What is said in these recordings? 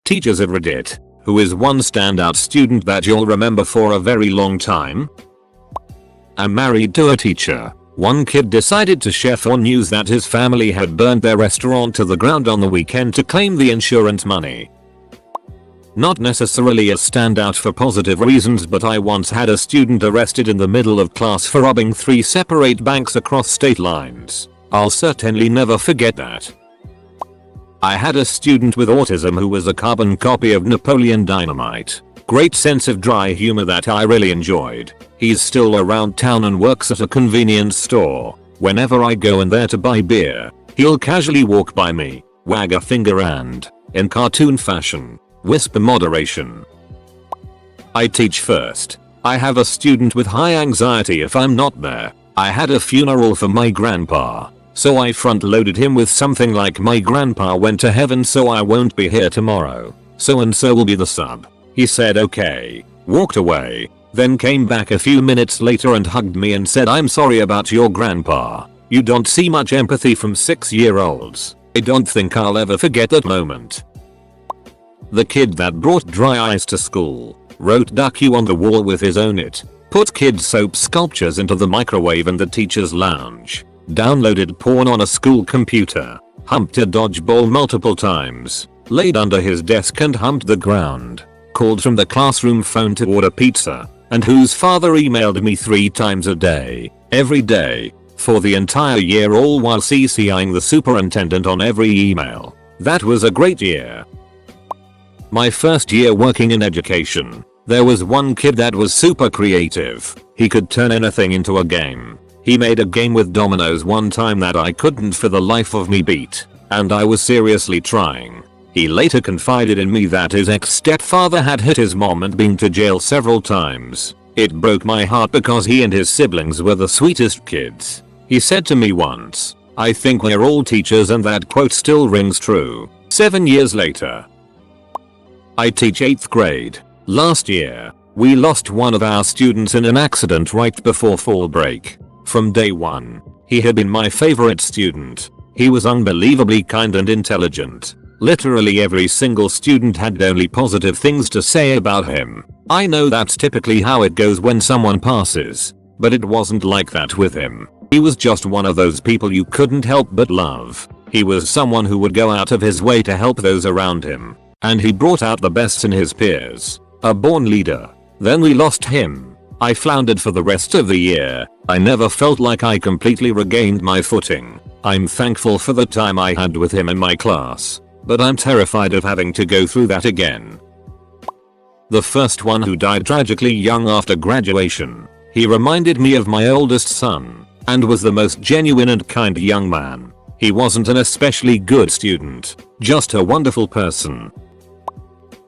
Teachers at Reddit. Who is one standout student that you'll remember for a very long time? I'm married to a teacher. One kid decided to chef on news that his family had burned their restaurant to the ground on the weekend to claim the insurance money. Not necessarily a standout for positive reasons, but I once had a student arrested in the middle of class for robbing 3 separate banks across state lines. I'll certainly never forget that. I had a student with autism who was a carbon copy of Napoleon Dynamite. Great sense of dry humor that I really enjoyed. He's still around town and works at a convenience store. Whenever I go in there to buy beer, he'll casually walk by me, wag a finger and, in cartoon fashion, whisper moderation. I teach first. I have a student with high anxiety if I'm not there. I had a funeral for my grandpa, so I front-loaded him with something like my grandpa went to heaven so I won't be here tomorrow. So and so will be the sub. He said okay, walked away, then came back a few minutes later and hugged me and said I'm sorry about your grandpa. You don't see much empathy from 6-year-olds. I don't think I'll ever forget that moment. The kid that brought dry ice to school, wrote "duck you" on the wall with his own it, put kid soap sculptures into the microwave in the teacher's lounge, downloaded porn on a school computer, humped a dodgeball multiple times, laid under his desk and humped the ground, called from the classroom phone to order pizza, and whose father emailed me 3 times a day, every day, for the entire year, all while CCing the superintendent on every email. That was a great year. My first year working in education, there was one kid that was super creative. He could turn anything into a game. He made a game with dominoes one time that I couldn't for the life of me beat, and I was seriously trying. He later confided in me that his ex-stepfather had hit his mom and been to jail several times. It broke my heart because he and his siblings were the sweetest kids. He said to me once, "I think we're all teachers," and that quote still rings true, 7 years later. I teach 8th grade. Last year, we lost one of our students in an accident right before fall break. From day one, he had been my favorite student. He was unbelievably kind and intelligent. Literally every single student had only positive things to say about him. I know that's typically how it goes when someone passes, but it wasn't like that with him. He was just one of those people you couldn't help but love. He was someone who would go out of his way to help those around him. And he brought out the best in his peers. A born leader. Then we lost him. I floundered for the rest of the year. I never felt like I completely regained my footing. I'm thankful for the time I had with him in my class, but I'm terrified of having to go through that again. The first one who died tragically young after graduation. He reminded me of my oldest son, and was the most genuine and kind young man. He wasn't an especially good student, just a wonderful person.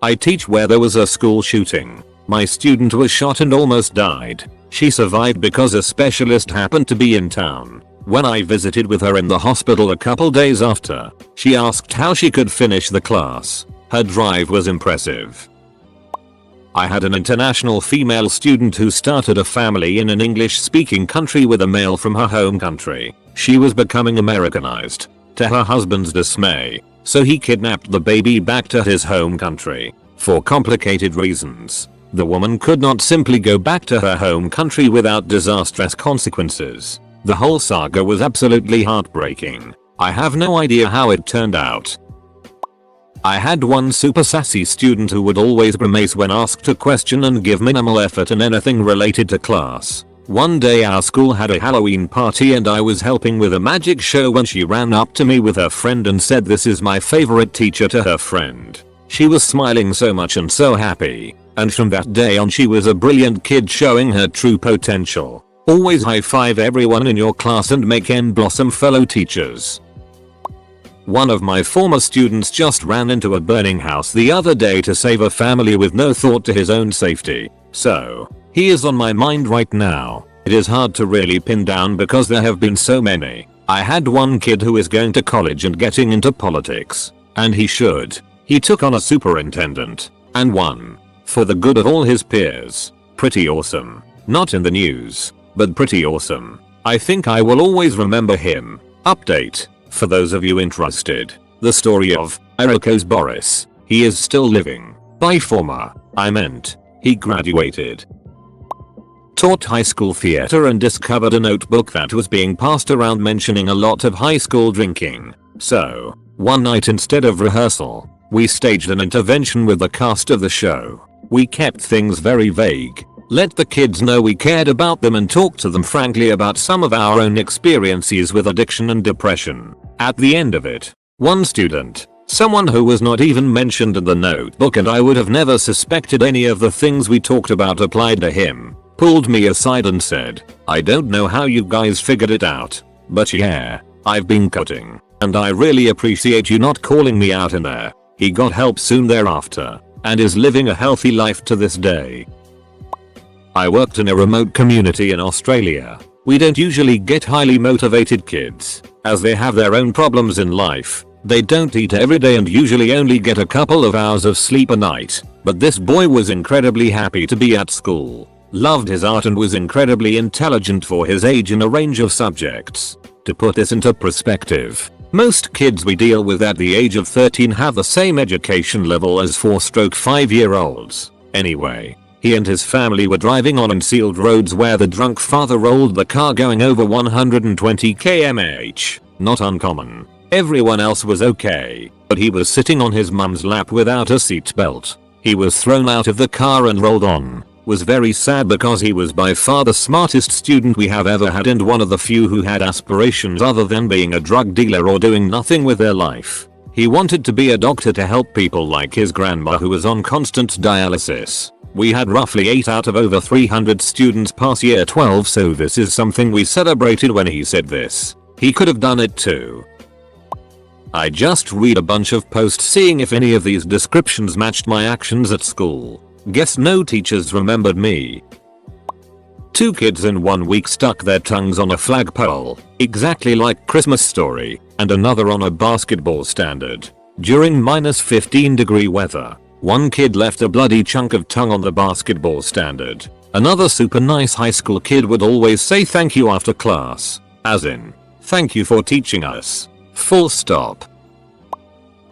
I teach where there was a school shooting. My student was shot and almost died. She survived because a specialist happened to be in town. When I visited with her in the hospital a couple days after, she asked how she could finish the class. Her drive was impressive. I had an international female student who started a family in an English-speaking country with a male from her home country. She was becoming Americanized, to her husband's dismay, so he kidnapped the baby back to his home country. For complicated reasons, the woman could not simply go back to her home country without disastrous consequences. The whole saga was absolutely heartbreaking. I have no idea how it turned out. I had one super sassy student who would always grimace when asked a question and give minimal effort in anything related to class. One day our school had a Halloween party and I was helping with a magic show when she ran up to me with her friend and said, "This is my favorite teacher," to her friend. She was smiling so much and so happy, and from that day on she was a brilliant kid showing her true potential. Always high five everyone in your class and make them blossom, fellow teachers. One of my former students just ran into a burning house the other day to save a family with no thought to his own safety. So, he is on my mind right now. It is hard to really pin down because there have been so many. I had one kid who is going to college and getting into politics. And he should. He took on a superintendent. And won. For the good of all his peers. Pretty awesome. Not in the news, but pretty awesome. I think I will always remember him. Update. For those of you interested, the story of Iroquois Boris. He is still living. By former, I meant he graduated. Taught high school theater and discovered a notebook that was being passed around mentioning a lot of high school drinking. So, one night instead of rehearsal, we staged an intervention with the cast of the show. We kept things very vague, let the kids know we cared about them and talked to them frankly about some of our own experiences with addiction and depression. At the end of it, one student, someone who was not even mentioned in the notebook and I would have never suspected any of the things we talked about applied to him, pulled me aside and said, "I don't know how you guys figured it out, but yeah, I've been cutting, and I really appreciate you not calling me out in there." He got help soon thereafter, and is living a healthy life to this day. I worked in a remote community in Australia. We don't usually get highly motivated kids, as they have their own problems in life. They don't eat every day and usually only get a couple of hours of sleep a night, but this boy was incredibly happy to be at school, loved his art and was incredibly intelligent for his age in a range of subjects. To put this into perspective, most kids we deal with at the age of 13 have the same education level as 4-5-year-olds. Anyway, he and his family were driving on unsealed roads where the drunk father rolled the car going over 120 km/h. Not uncommon. Everyone else was okay, but he was sitting on his mum's lap without a seatbelt. He was thrown out of the car and rolled on. Was very sad because he was by far the smartest student we have ever had and one of the few who had aspirations other than being a drug dealer or doing nothing with their life. He wanted to be a doctor to help people like his grandma who was on constant dialysis. We had roughly 8 out of over 300 students pass year 12, so this is something we celebrated when he said this. He could have done it too. I just read a bunch of posts seeing if any of these descriptions matched my actions at school. Guess no teachers remembered me. 2 kids in 1 week stuck their tongues on a flagpole, exactly like Christmas Story, and another on a basketball stand. During -15-degree weather, 1 kid left a bloody chunk of tongue on the basketball stand. Another super nice high school kid would always say thank you after class, as in, thank you for teaching us. Full stop.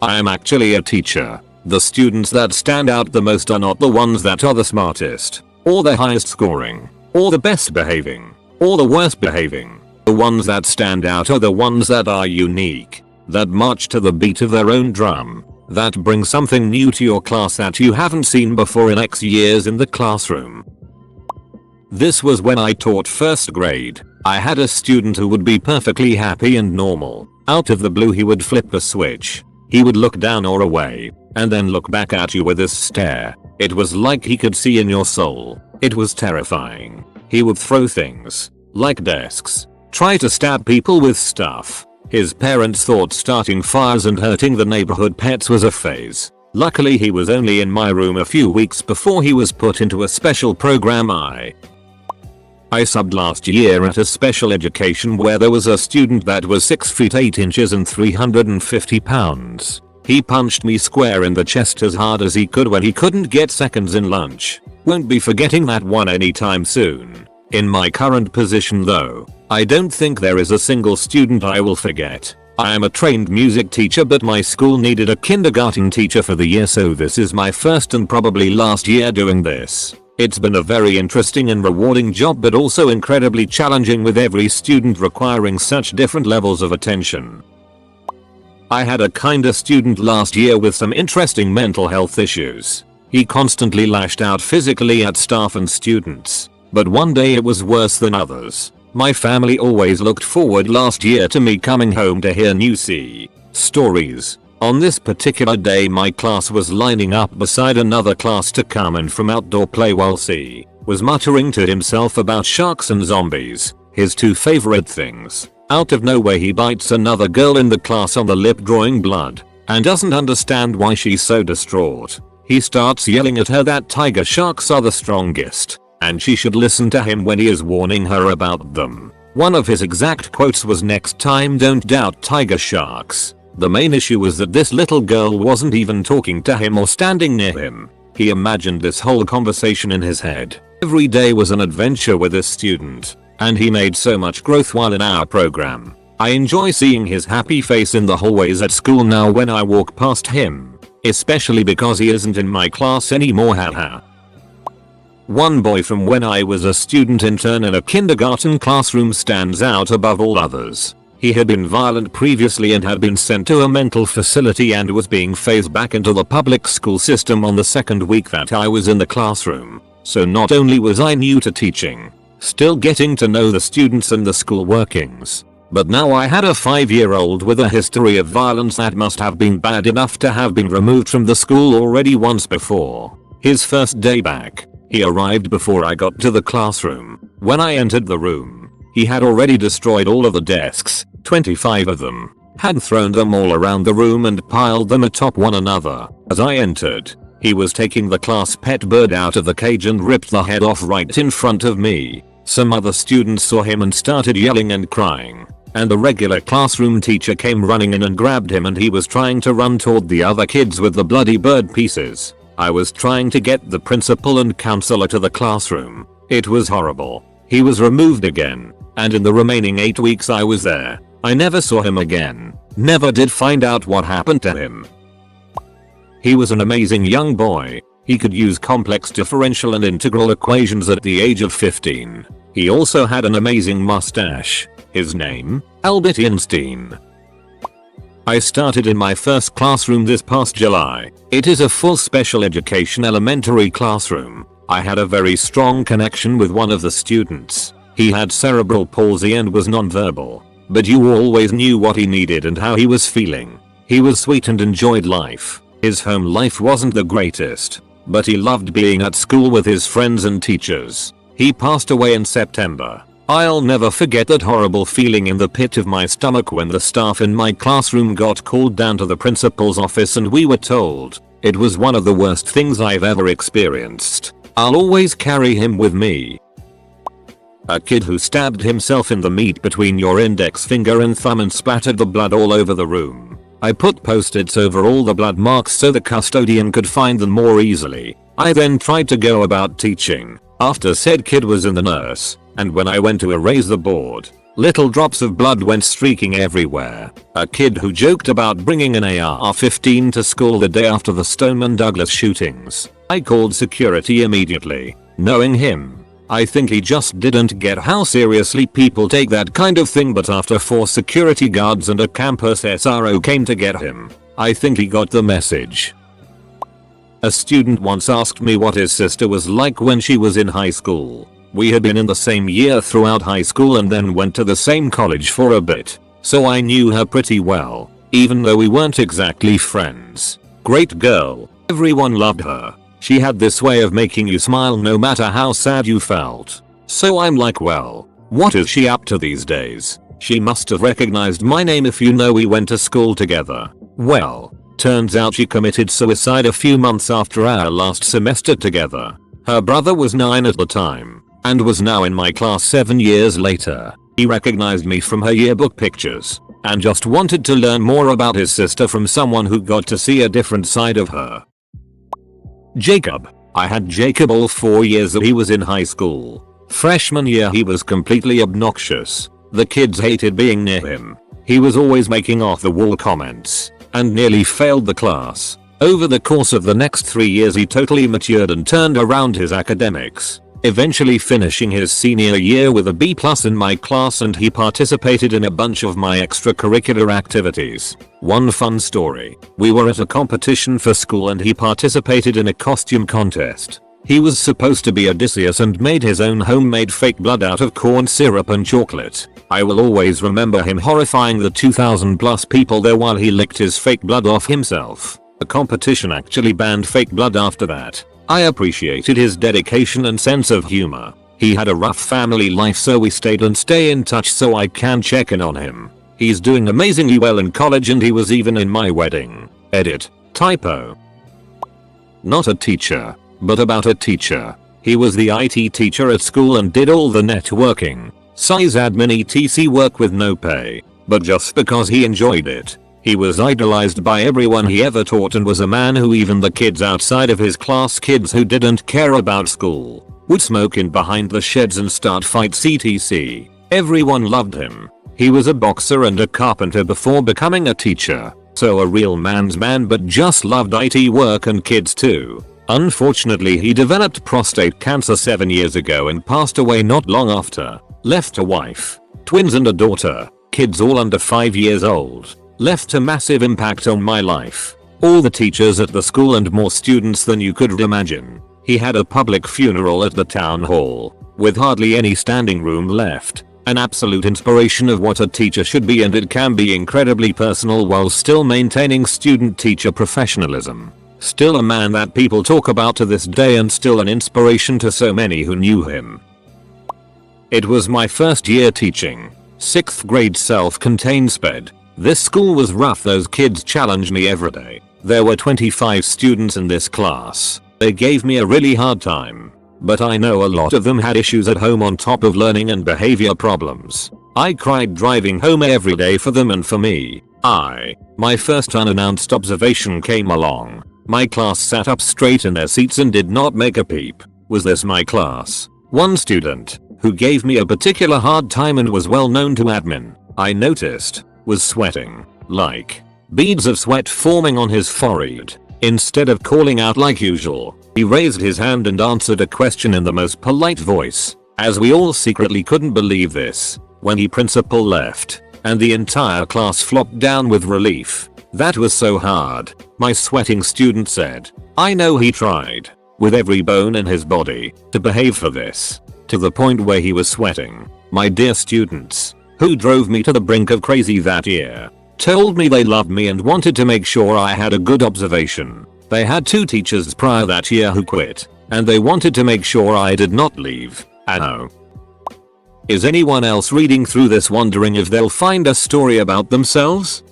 I am actually a teacher. The students that stand out the most are not the ones that are the smartest, or the highest scoring, or the best behaving, or the worst behaving. The ones that stand out are the ones that are unique, that march to the beat of their own drum, that bring something new to your class that you haven't seen before in X years in the classroom. This was when I taught 1st grade. I had a student who would be perfectly happy and normal. Out of the blue he would flip a switch. He would look down or away, and then look back at you with this stare. It was like he could see in your soul. It was terrifying. He would throw things, like desks, try to stab people with stuff. His parents thought starting fires and hurting the neighborhood pets was a phase. Luckily he was only in my room a few weeks before he was put into a special program. I subbed last year at a special education where there was a student that was 6 feet 8 inches and 350 pounds. He punched me square in the chest as hard as he could when he couldn't get seconds in lunch. Won't be forgetting that one anytime soon. In my current position though, I don't think there is a single student I will forget. I am a trained music teacher but my school needed a kindergarten teacher for the year, so this is my first and probably last year doing this. It's been a very interesting and rewarding job but also incredibly challenging with every student requiring such different levels of attention. I had a kinda student last year with some interesting mental health issues. He constantly lashed out physically at staff and students, but one day it was worse than others. My family always looked forward last year to me coming home to hear new stories. On this particular day my class was lining up beside another class to come in from outdoor play while C was muttering to himself about sharks and zombies, his 2 favorite things. Out of nowhere he bites another girl in the class on the lip drawing blood, and doesn't understand why she's so distraught. He starts yelling at her that tiger sharks are the strongest, and she should listen to him when he is warning her about them. One of his exact quotes was, "Next time don't doubt tiger sharks." The main issue was that this little girl wasn't even talking to him or standing near him. He imagined this whole conversation in his head. Every day was an adventure with this student, and he made so much growth while in our program. I enjoy seeing his happy face in the hallways at school now when I walk past him. Especially because he isn't in my class anymore, haha. One boy from when I was a student intern in a kindergarten classroom stands out above all others. He had been violent previously and had been sent to a mental facility and was being phased back into the public school system on the second week that I was in the classroom. So not only was I new to teaching, still getting to know the students and the school workings, but now I had a 5-year-old with a history of violence that must have been bad enough to have been removed from the school already once before. His first day back, he arrived before I got to the classroom. When I entered the room, he had already destroyed all of the desks, 25 of them, had thrown them all around the room and piled them atop one another. As I entered, he was taking the class pet bird out of the cage and ripped the head off right in front of me. Some other students saw him and started yelling and crying, and the regular classroom teacher came running in and grabbed him, and he was trying to run toward the other kids with the bloody bird pieces. I was trying to get the principal and counselor to the classroom. It was horrible. He was removed again, and in the remaining 8 weeks I was there, I never saw him again. Never did find out what happened to him. He was an amazing young boy. He could use complex differential and integral equations at the age of 15. He also had an amazing mustache. His name? Albert Einstein. I started in my first classroom this past July. It is a full special education elementary classroom. I had a very strong connection with one of the students. He had cerebral palsy and was nonverbal, but you always knew what he needed and how he was feeling. He was sweet and enjoyed life. His home life wasn't the greatest, but he loved being at school with his friends and teachers. He passed away in September. I'll never forget that horrible feeling in the pit of my stomach when the staff in my classroom got called down to the principal's office and we were told it was one of the worst things I've ever experienced. I'll always carry him with me. A kid who stabbed himself in the meat between your index finger and thumb and splattered the blood all over the room. I put post-its over all the blood marks so the custodian could find them more easily. I then tried to go about teaching after said kid was in the nurse, and when I went to erase the board, little drops of blood went streaking everywhere. A kid who joked about bringing an AR-15 to school the day after the Stoneman Douglas shootings. I called security immediately. Knowing him, I think he just didn't get how seriously people take that kind of thing, but after 4 security guards and a campus SRO came to get him, I think he got the message. A student once asked me what his sister was like when she was in high school. We had been in the same year throughout high school and then went to the same college for a bit, so I knew her pretty well, even though we weren't exactly friends. Great girl, everyone loved her. She had this way of making you smile no matter how sad you felt. So I'm like, well, what is she up to these days? She must have recognized my name if you know we went to school together. Well, turns out she committed suicide a few months after our last semester together. Her brother was 9 at the time, and was now in my class 7 years later. He recognized me from her yearbook pictures, and just wanted to learn more about his sister from someone who got to see a different side of her. Jacob. I had Jacob all 4 years that he was in high school. Freshman year he was completely obnoxious. The kids hated being near him. He was always making off the wall comments, and nearly failed the class. Over the course of the next 3 years he totally matured and turned around his academics, eventually finishing his senior year with a B+ in my class, and he participated in a bunch of my extracurricular activities. One fun story, we were at a competition for school and he participated in a costume contest. He was supposed to be Odysseus and made his own homemade fake blood out of corn syrup and chocolate. I will always remember him horrifying the 2,000+ people there while he licked his fake blood off himself. The competition actually banned fake blood after that. I appreciated his dedication and sense of humor. He had a rough family life, so we stayed and stay in touch so I can check in on him. He's doing amazingly well in college and he was even in my wedding. Edit. Typo. Not a teacher, but about a teacher. He was the IT teacher at school and did all the networking, sysadmin etc work with no pay, but just because he enjoyed it. He was idolized by everyone he ever taught and was a man who even the kids outside of his class, kids who didn't care about school, would smoke in behind the sheds and start fights etc. Everyone loved him. He was a boxer and a carpenter before becoming a teacher. So a real man's man, but just loved IT work and kids too. Unfortunately, he developed prostate cancer 7 years ago and passed away not long after. Left a wife, twins and a daughter, kids all under 5 years old. Left a massive impact on my life. All the teachers at the school and more students than you could imagine. He had a public funeral at the town hall, with hardly any standing room left. An absolute inspiration of what a teacher should be, and it can be incredibly personal while still maintaining student-teacher professionalism. Still a man that people talk about to this day, and still an inspiration to so many who knew him. It was my first year teaching. 6th grade self-contained sped. This school was rough. Those kids challenged me every day. There were 25 students in this class. They gave me a really hard time. But I know a lot of them had issues at home on top of learning and behavior problems. I cried driving home every day for them and for me. My first unannounced observation came along. My class sat up straight in their seats and did not make a peep. Was this my class? One student, who gave me a particular hard time and was well known to admin, I noticed, was sweating, like beads of sweat forming on his forehead. Instead of calling out like usual, he raised his hand and answered a question in the most polite voice, as we all secretly couldn't believe this, when he principal left, and the entire class flopped down with relief. That was so hard, my sweating student said. I know he tried, with every bone in his body, to behave for this, to the point where he was sweating. My dear students, who drove me to the brink of crazy that year, told me they loved me and wanted to make sure I had a good observation. They had 2 teachers prior that year who quit, and they wanted to make sure I did not leave. Oh. Is anyone else reading through this wondering if they'll find a story about themselves?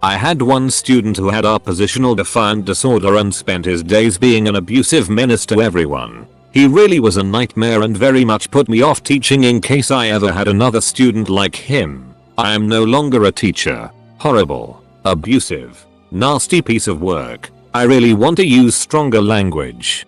I had one student who had oppositional defiant disorder and spent his days being an abusive menace to everyone. He really was a nightmare and very much put me off teaching in case I ever had another student like him. I am no longer a teacher. Horrible, abusive, nasty piece of work. I really want to use stronger language.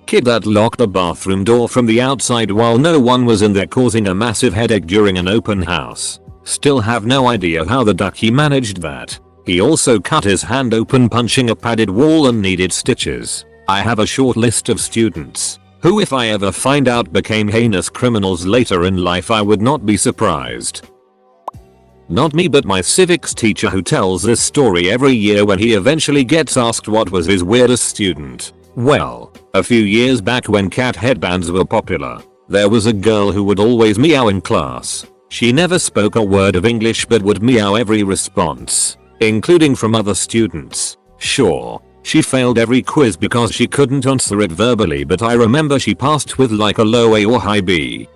Kid that locked the bathroom door from the outside while no one was in there, causing a massive headache during an open house. Still have no idea how the duck he managed that. He also cut his hand open punching a padded wall and needed stitches. I have a short list of students who, if I ever find out, became heinous criminals later in life, I would not be surprised. Not me, but my civics teacher, who tells this story every year when he eventually gets asked what was his weirdest student. Well, a few years back when cat headbands were popular, there was a girl who would always meow in class. She never spoke a word of English but would meow every response, including from other students. Sure, she failed every quiz because she couldn't answer it verbally, but I remember she passed with like a low A or high B.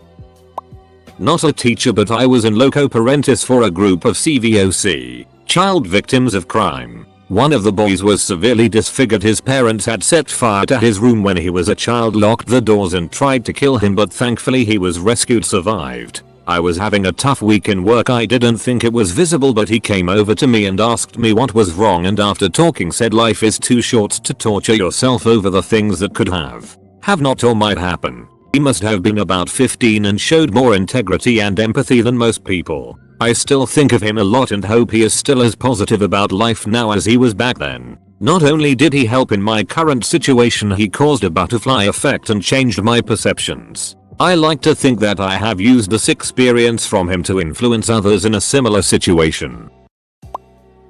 Not a teacher, but I was in loco parentis for a group of CVOC, child victims of crime. One of the boys was severely disfigured. His parents had set fire to his room when he was a child, locked the doors and tried to kill him, but thankfully he was rescued, survived. I was having a tough week in work. I didn't think it was visible, but he came over to me and asked me what was wrong, and after talking said life is too short to torture yourself over the things that could have not or might happen. He must have been about 15 and showed more integrity and empathy than most people. I still think of him a lot and hope he is still as positive about life now as he was back then. Not only did he help in my current situation, he caused a butterfly effect and changed my perceptions. I like to think that I have used this experience from him to influence others in a similar situation.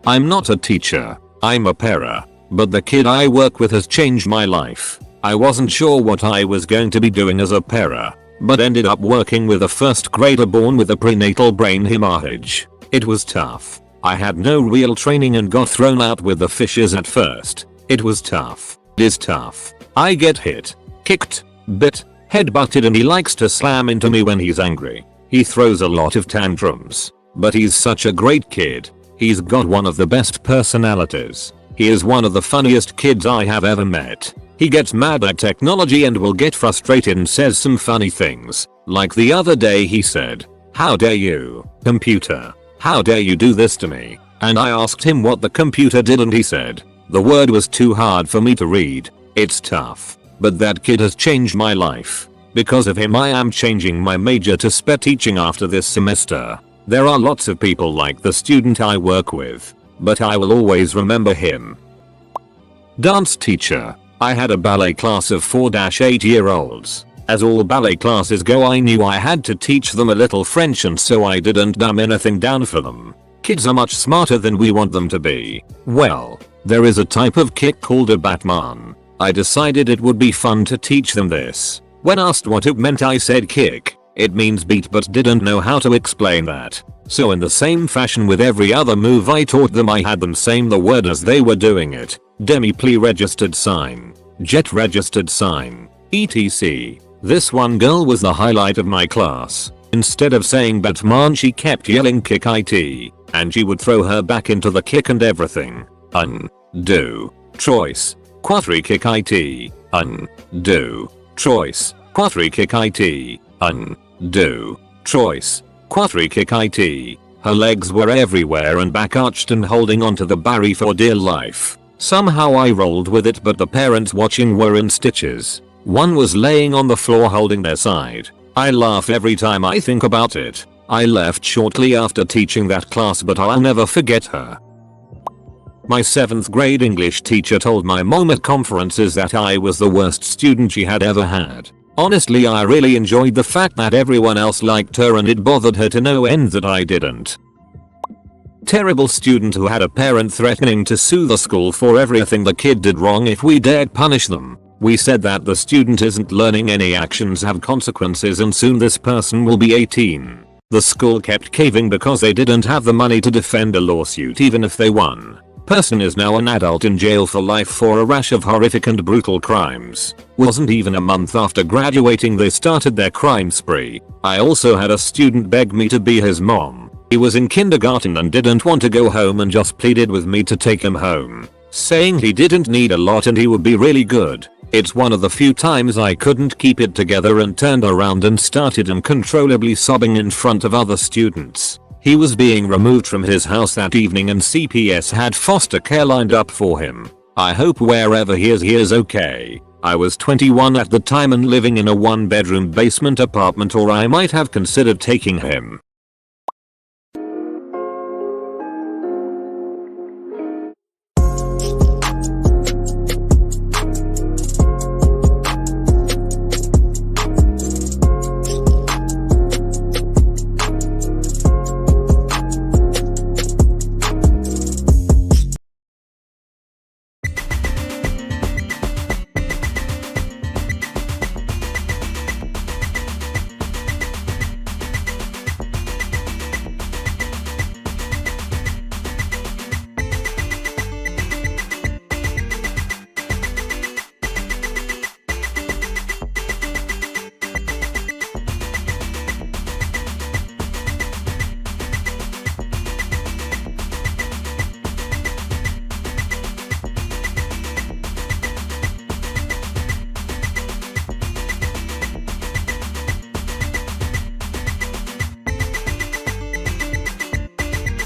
I'm not a teacher, I'm a para, but the kid I work with has changed my life. I wasn't sure what I was going to be doing as a para, but ended up working with a first grader born with a prenatal brain hemorrhage. It was tough. I had no real training and got thrown out with the fishes at first. It was tough. It is tough. I get hit, kicked, bit, headbutted, and he likes to slam into me when he's angry. He throws a lot of tantrums, but he's such a great kid. He's got one of the best personalities. He is one of the funniest kids I have ever met. He gets mad at technology and will get frustrated and says some funny things. Like the other day he said, "How dare you, computer? How dare you do this to me?" And I asked him what the computer did and he said, "The word was too hard for me to read." It's tough. But that kid has changed my life. Because of him I am changing my major to SPE teaching after this semester. There are lots of people like the student I work with, but I will always remember him. Dance teacher. I had a ballet class of 4-8-year-olds. As all ballet classes go, I knew I had to teach them a little French, and so I didn't dumb anything down for them. Kids are much smarter than we want them to be. Well, there is a type of kick called a Batman. I decided it would be fun to teach them this. When asked what it meant, I said kick. It means beat, but didn't know how to explain that. So in the same fashion with every other move I taught them, I had them saying the word as they were doing it. Demi-plie registered sign. Jet registered sign. etc. This one girl was the highlight of my class. Instead of saying Batman, she kept yelling kick it. And she would throw her back into the kick and everything. Undo. Choice. Quatre kick it. Undo. Choice. Quatre kick it. Undo. Choice. Quatre kick it. Her legs were everywhere and back arched and holding onto the barrier for dear life. Somehow I rolled with it, but the parents watching were in stitches. One was laying on the floor holding their side. I laugh every time I think about it. I left shortly after teaching that class, but I'll never forget her. My 7th grade English teacher told my mom at conferences that I was the worst student she had ever had. Honestly, I really enjoyed the fact that everyone else liked her and it bothered her to no end that I didn't. Terrible student who had a parent threatening to sue the school for everything the kid did wrong if we dared punish them. We said that the student isn't learning, any actions have consequences, and soon this person will be 18. The school kept caving because they didn't have the money to defend a lawsuit even if they won. Person is now an adult in jail for life for a rash of horrific and brutal crimes. Wasn't even a month after graduating they started their crime spree. I also had a student beg me to be his mom. He was in kindergarten and didn't want to go home and just pleaded with me to take him home, saying he didn't need a lot and he would be really good. It's one of the few times I couldn't keep it together and turned around and started uncontrollably sobbing in front of other students. He was being removed from his house that evening and CPS had foster care lined up for him. I hope wherever he is okay. I was 21 at the time and living in a 1-bedroom basement apartment, or I might have considered taking him.